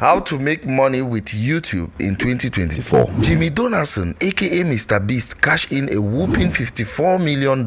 How to make money with YouTube in 2024. Jimmy Donaldson, aka Mr. Beast, cashed in a whopping $54 million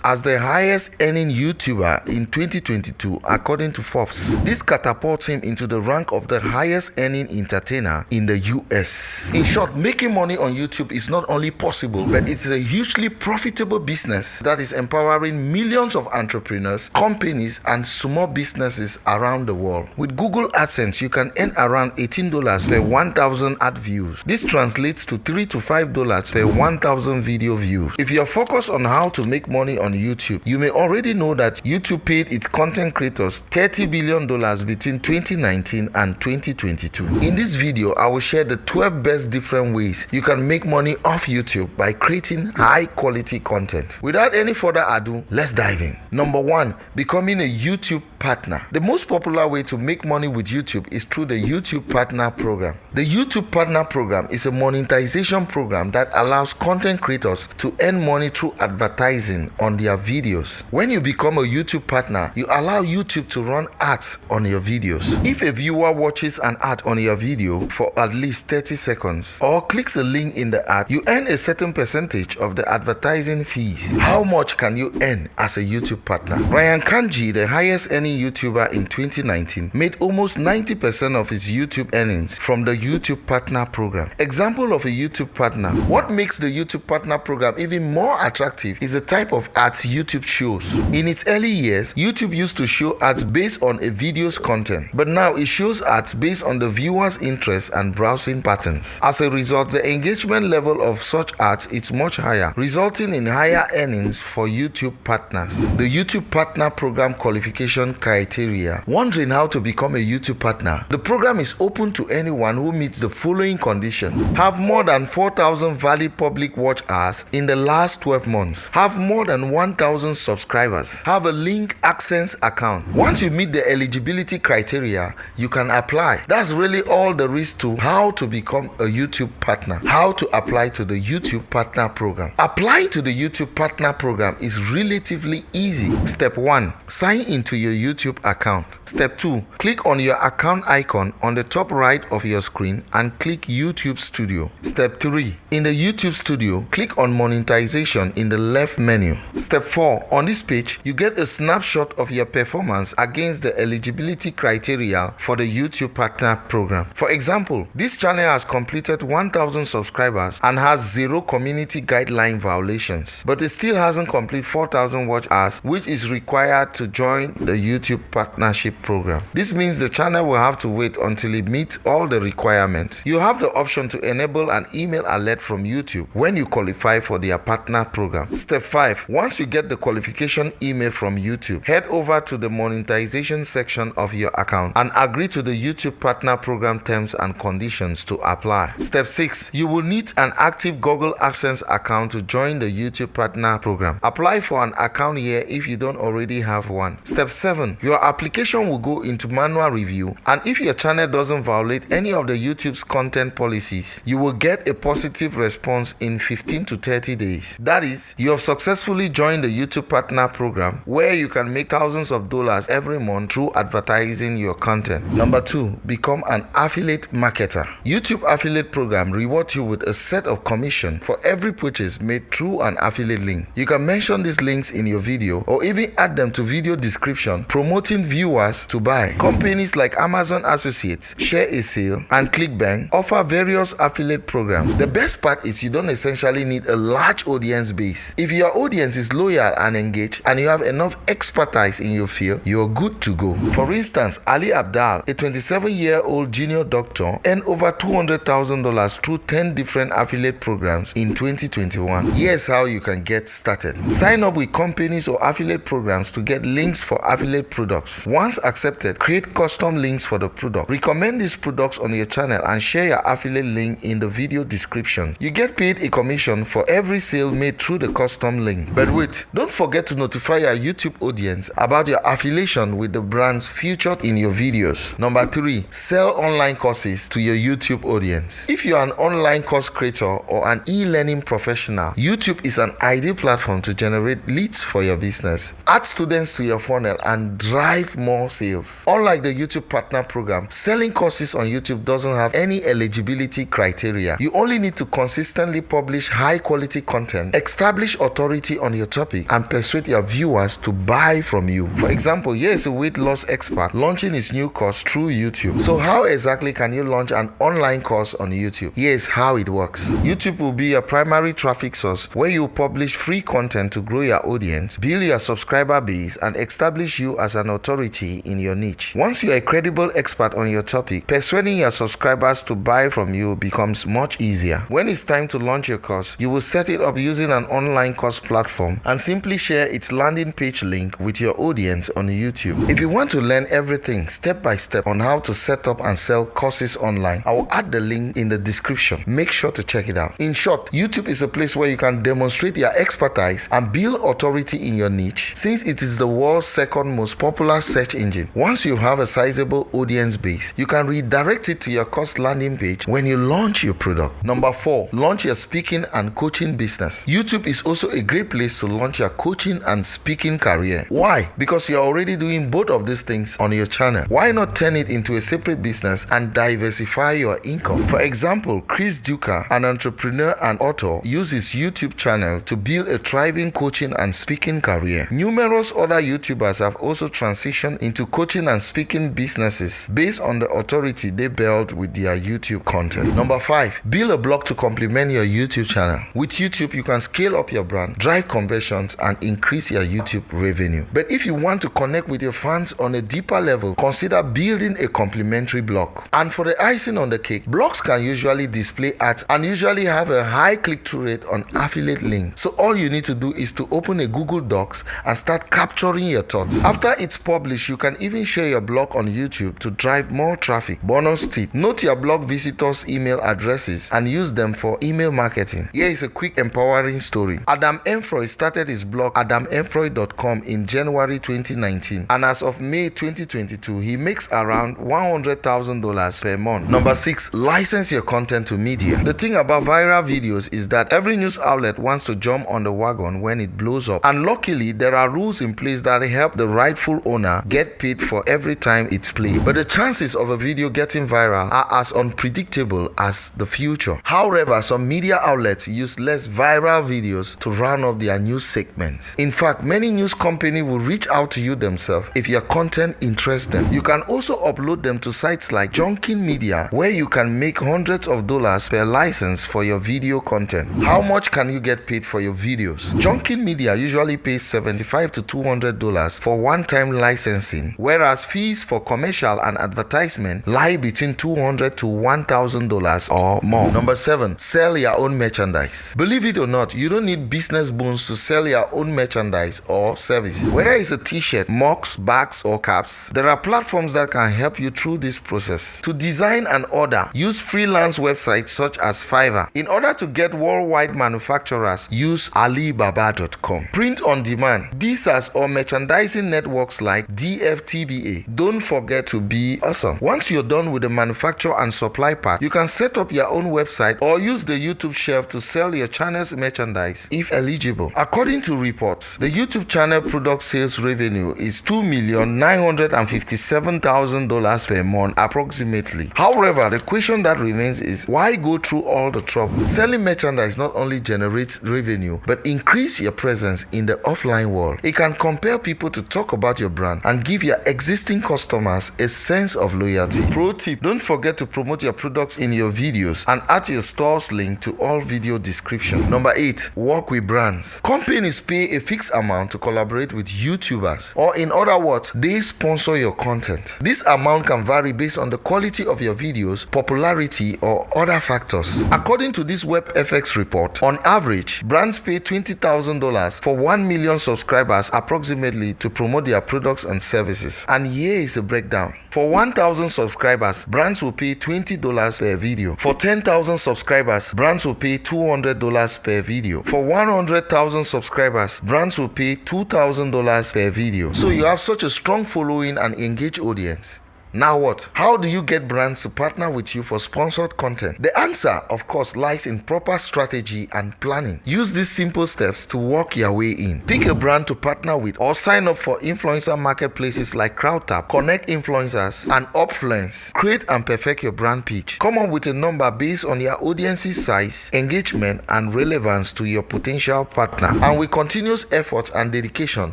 as the highest earning YouTuber in 2022 according to Forbes. This catapults him into the rank of the highest earning entertainer in the US. In short, making money on YouTube is not only possible, but it's a hugely profitable business that is empowering millions of entrepreneurs, companies, and small businesses around the world. With Google AdSense, you can earn around $18 per 1,000 ad views. This translates to $3 to $5 per 1,000 video views. If you're focused on how to make money on YouTube, you may already know that YouTube paid its content creators $30 billion between 2019 and 2022. In this video, I will share the 12 best different ways you can make money off YouTube by creating high quality content. Without any further ado, let's dive in. Number 1, becoming a YouTube partner. The most popular way to make money with YouTube is through the YouTube Partner Program. The YouTube Partner Program is a monetization program that allows content creators to earn money through advertising on their videos. When you become a YouTube partner, you allow YouTube to run ads on your videos. If a viewer watches an ad on your video for at least 30 seconds or clicks a link in the ad, you earn a certain percentage of the advertising fees. How much can you earn as a YouTube partner? Ryan Kanji, the highest earning YouTuber in 2019, made almost 90% of his YouTube earnings from the YouTube Partner Program. Example of a YouTube partner. What makes the YouTube Partner Program even more attractive is the type of ads YouTube shows. In its early years, YouTube used to show ads based on a video's content, but now it shows ads based on the viewer's interests and browsing patterns. As a result, the engagement level of such ads is much higher, resulting in higher earnings for YouTube partners. The YouTube Partner Program qualification criteria. Wondering how to become a YouTube partner? The program is open to anyone who meets the following condition: have more than 4,000 valid public watch hours in the last 12 months, have more than 1,000 subscribers, have a link AdSense account. Once you meet the eligibility criteria, you can apply. That's really all there is to how to become a YouTube partner. How to apply to the YouTube Partner Program. Applying to the YouTube Partner Program is relatively easy. Step 1, sign into your YouTube account. Step 2, click on your account icon on the top right of your screen and click YouTube Studio. Step 3, in the YouTube Studio, click on monetization in the left menu. Step 4, on this page, you get a snapshot of your performance against the eligibility criteria for the YouTube Partner Program. For example, this channel has completed 1,000 subscribers and has 0 community guideline violations, but it still hasn't completed 4,000 watch hours, which is required to join the YouTube Partnership Program. This means the channel will have to wait until it meets all the requirements. You have the option to enable an email alert from YouTube when you qualify for their partner program. Step 5, once you get the qualification email from YouTube, head over to the monetization section of your account and agree to the YouTube Partner Program terms and conditions to apply. Step 6, you will need an active Google AdSense account to join the YouTube Partner Program. Apply for an account here if you don't already have one. Step 7, your application will go into manual review, and if your channel doesn't violate any of the YouTube's content policies, you will get a positive response in 15 to 30 days. That is, you have successfully joined the YouTube Partner Program, where you can make thousands of dollars every month through advertising your content. Number 2, become an affiliate marketer. YouTube Affiliate Program rewards you with a set of commission for every purchase made through an affiliate link. You can mention these links in your video or even add them to video description, promoting viewers to buy. Companies like Amazon Associates, Share a Sale, and ClickBank offer various affiliate programs. The best part is you don't essentially need a large audience base. If your audience is loyal and engaged and you have enough expertise in your field, you're good to go. For instance, Ali Abdal, a 27-year-old junior doctor, earned over $200,000 through 10 different affiliate programs in 2021. Here's how you can get started. Sign up with companies or affiliate programs to get links for affiliate products. Once accepted, create custom links for the product. Recommend these products on your channel and share your affiliate link in the video description. You get paid a commission for every sale made through the custom link. But wait, don't forget to notify your YouTube audience about your affiliation with the brands featured in your videos. Number 3, sell online courses to your YouTube audience. If you are an online course creator or an e-learning professional, YouTube is an ideal platform to generate leads for your business. Add students to your funnel and drive more sales. Unlike the YouTube Partner Program, sell Selling courses on YouTube doesn't have any eligibility criteria. You only need to consistently publish high-quality content, establish authority on your topic, and persuade your viewers to buy from you. For example, here is a weight loss expert launching his new course through YouTube. So how exactly can you launch an online course on YouTube? Here's how it works. YouTube will be your primary traffic source where you publish free content to grow your audience, build your subscriber base, and establish you as an authority in your niche. Once you are a credible expert on your topic, persuading your subscribers to buy from you becomes much easier. When it's time to launch your course, you will set it up using an online course platform and simply share its landing page link with your audience on YouTube. If you want to learn everything step by step on how to set up and sell courses online, I will add the link in the description. Make sure to check it out. In short, YouTube is a place where you can demonstrate your expertise and build authority in your niche, since it is the world's second most popular search engine. Once you have a sizable audience base, you can redirect it to your course landing page when you launch your product. Number 4, launch your speaking and coaching business. YouTube is also a great place to launch your coaching and speaking career. Why? Because you're already doing both of these things on your channel. Why not turn it into a separate business and diversify your income? For example, Chris Duker, an entrepreneur and author, uses YouTube channel to build a thriving coaching and speaking career. Numerous other YouTubers have also transitioned into coaching and speaking businesses based on the authority they build with their YouTube content. Number 5, build a blog to complement your YouTube channel. With YouTube, you can scale up your brand, drive conversions, and increase your YouTube revenue. But if you want to connect with your fans on a deeper level, consider building a complementary blog. And for the icing on the cake, blogs can usually display ads and usually have a high click-through rate on affiliate links. So all you need to do is to open a Google Docs and start capturing your thoughts. After it's published, you can even share your blog on YouTube to drive more traffic. Bonus tip: note your blog visitors' email addresses and use them for email marketing. Here is a quick empowering story. Adam Enfroy started his blog adamenfroy.com in January 2019, and as of May 2022, he makes around $100,000 per month. Number 6, license your content to media. The thing about viral videos is that every news outlet wants to jump on the wagon when it blows up, and luckily there are rules in place that help the rightful owner get paid for every time it's played. But the chances of a video getting viral are as unpredictable as the future. However, some media outlets use less viral videos to round up their news segments. In fact, many news companies will reach out to you themselves if your content interests them. You can also upload them to sites like Junkin Media, where you can make hundreds of dollars per license for your video content. How much can you get paid for your videos? Junkin Media usually pays $75 to $200 for one-time licensing, whereas fees for commercial and advertisement lie between $200 to $1,000 or more. Number 7, sell your own merchandise. Believe it or not, you don't need business bones to sell your own merchandise or service. Whether it's a t-shirt, mugs, bags, or caps, there are platforms that can help you through this process. To design and order, use freelance websites such as Fiverr. In order to get worldwide manufacturers, use Alibaba.com. Print on demand, DSAs or merchandising networks like DFTBA. Don't forget to be awesome. Once you're done with the manufacture and supply part, you can set up your own website or use the YouTube shelf to sell your channel's merchandise if eligible. According to reports, the YouTube channel product sales revenue is $2,957,000 per month approximately. However, the question that remains is, why go through all the trouble? Selling merchandise not only generates revenue but increase your presence in the offline world. It can compel people to talk about your brand and give your existing customers a sense of loyalty. Pro tip: don't forget to promote your products in your videos and add your store's link to all video description. Number 8, work with brands. Companies pay a fixed amount to collaborate with YouTubers, or in other words, they sponsor your content. This amount can vary based on the quality of your videos, popularity, or other factors. According to this WebFX report, on average, brands pay $20,000 for 1 million subscribers approximately to promote their products and services. And here is a breakdown. For 1,000 subscribers, brands will pay $20 per video. For 10,000 subscribers, brands will pay $200 per video. For 100,000 subscribers, brands will pay $2,000 per video. So you have such a strong following and engaged audience. Now what? How do you get brands to partner with you for sponsored content? The answer, of course, lies in proper strategy and planning. Use these simple steps to work your way in. Pick a brand to partner with or sign up for influencer marketplaces like CrowdTap, Connect Influencers, and Upfluence. Create and perfect your brand pitch. Come up with a number based on your audience's size, engagement, and relevance to your potential partner. And with continuous effort and dedication,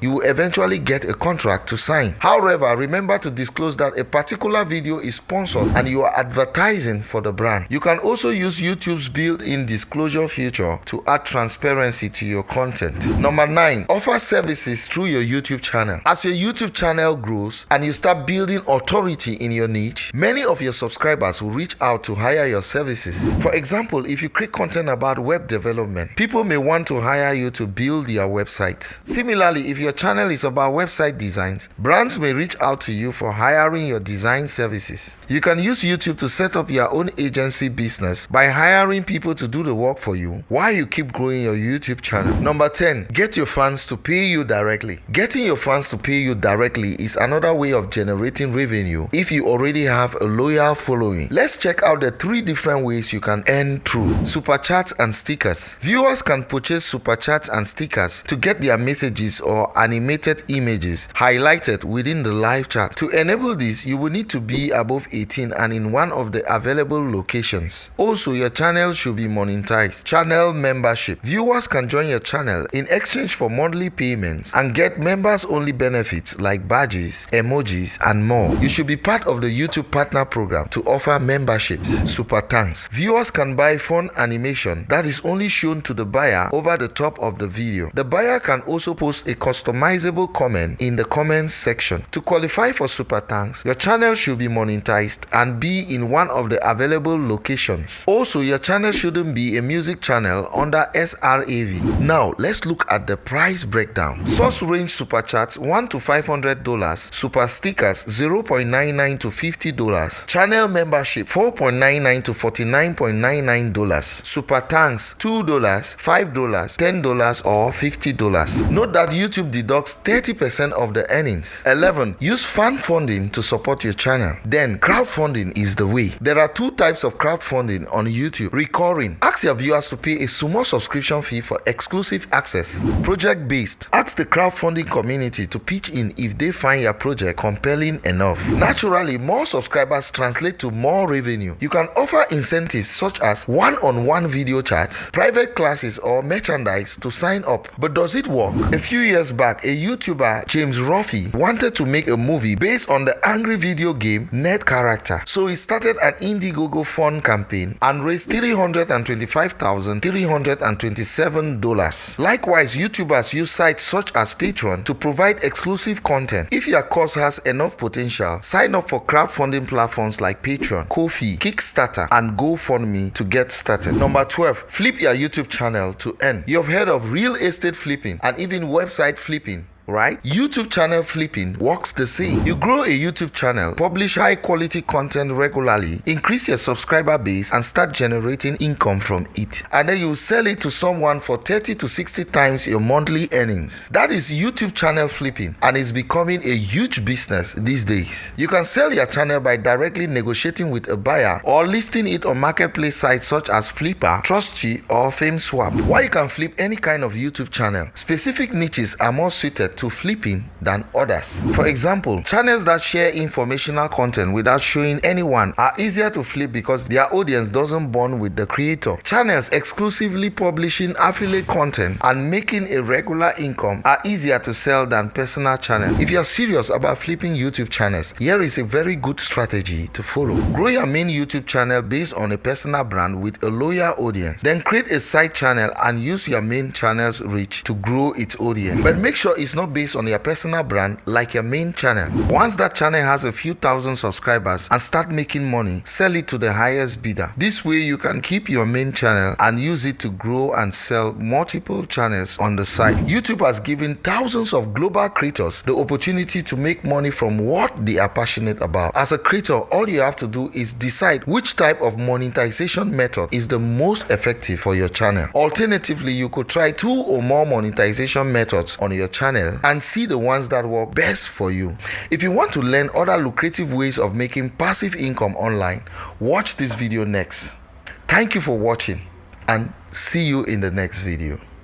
you will eventually get a contract to sign. However, remember to disclose that a particular video is sponsored and you are advertising for the brand. You can also use YouTube's built-in disclosure feature to add transparency to your content. Number 9, offer services through your YouTube channel. As your YouTube channel grows and you start building authority in your niche, many of your subscribers will reach out to hire your services. For example, if you create content about web development, people may want to hire you to build their website. Similarly, if your channel is about website designs, brands may reach out to you for hiring your design services. You can use YouTube to set up your own agency business by hiring people to do the work for you while you keep growing your YouTube channel. Number 10, get your fans to pay you directly. Getting your fans to pay you directly is another way of generating revenue if you already have a loyal following. Let's check out the 3 different ways you can earn through super chats and stickers. Viewers can purchase super chats and stickers to get their messages or animated images highlighted within the live chat. To enable this, you will need to be above 18 and in one of the available locations. Also, your channel should be monetized. Channel membership. Viewers can join your channel in exchange for monthly payments and get members only benefits like badges, emojis, and more. You should be part of the YouTube partner program to offer memberships. Super thanks. Viewers can buy fun animation that is only shown to the buyer over the top of the video. The buyer can also post a customizable comment in the comments section. To qualify for super thanks, your channel should be monetized and be in one of the available locations. Also, your channel shouldn't be a music channel under SRAV. Now, let's look at the price breakdown. Source range super chats $1 to $500, super stickers $0.99 to $50, channel membership $4.99 to $49.99, super thanks $2, $5, $10, or $50. Note that YouTube deducts 30% of the earnings. 11. Use fan funding to support your channel. Then, crowdfunding is the way. There are 2 types of crowdfunding on YouTube. Recurring. Ask your viewers to pay a small subscription fee for exclusive access. Project-based. Ask the crowdfunding community to pitch in if they find your project compelling enough. Naturally, more subscribers translate to more revenue. You can offer incentives such as one-on-one video chats, private classes, or merchandise to sign up. But does it work? A few years back, a YouTuber, James Ruffy, wanted to make a movie based on the angry video game Ned character. So he started an Indiegogo fund campaign and raised $325,327. Likewise, YouTubers use sites such as Patreon to provide exclusive content. If your cause has enough potential, sign up for crowdfunding platforms like Patreon, Ko-fi, Kickstarter, and GoFundMe to get started. Number 12, flip your YouTube channel to earn. You've heard of real estate flipping and even website flipping, right? YouTube channel flipping works the same. You grow a YouTube channel, publish high quality content regularly, increase your subscriber base, and start generating income from it. And then you sell it to someone for 30 to 60 times your monthly earnings. That is YouTube channel flipping, and it's becoming a huge business these days. You can sell your channel by directly negotiating with a buyer or listing it on marketplace sites such as Flipper, Trusty, or FameSwap. While you can flip any kind of YouTube channel, specific niches are more suited to flipping than others. For example, channels that share informational content without showing anyone are easier to flip because their audience doesn't bond with the creator. Channels exclusively publishing affiliate content and making a regular income are easier to sell than personal channels. If you're serious about flipping YouTube channels, here is a very good strategy to follow. Grow your main YouTube channel based on a personal brand with a loyal audience. Then create a side channel and use your main channel's reach to grow its audience. But make sure it's not based on your personal brand like your main channel. Once that channel has a few thousand subscribers and start making money, sell it to the highest bidder. This way you can keep your main channel and use it to grow and sell multiple channels on the side. YouTube has given thousands of global creators the opportunity to make money from what they are passionate about. As a creator, all you have to do is decide which type of monetization method is the most effective for your channel. Alternatively, you could try 2 or more monetization methods on your channel online and see the ones that work best for you. If you want to learn other lucrative ways of making passive income online, watch this video next. Thank you for watching and see you in the next video.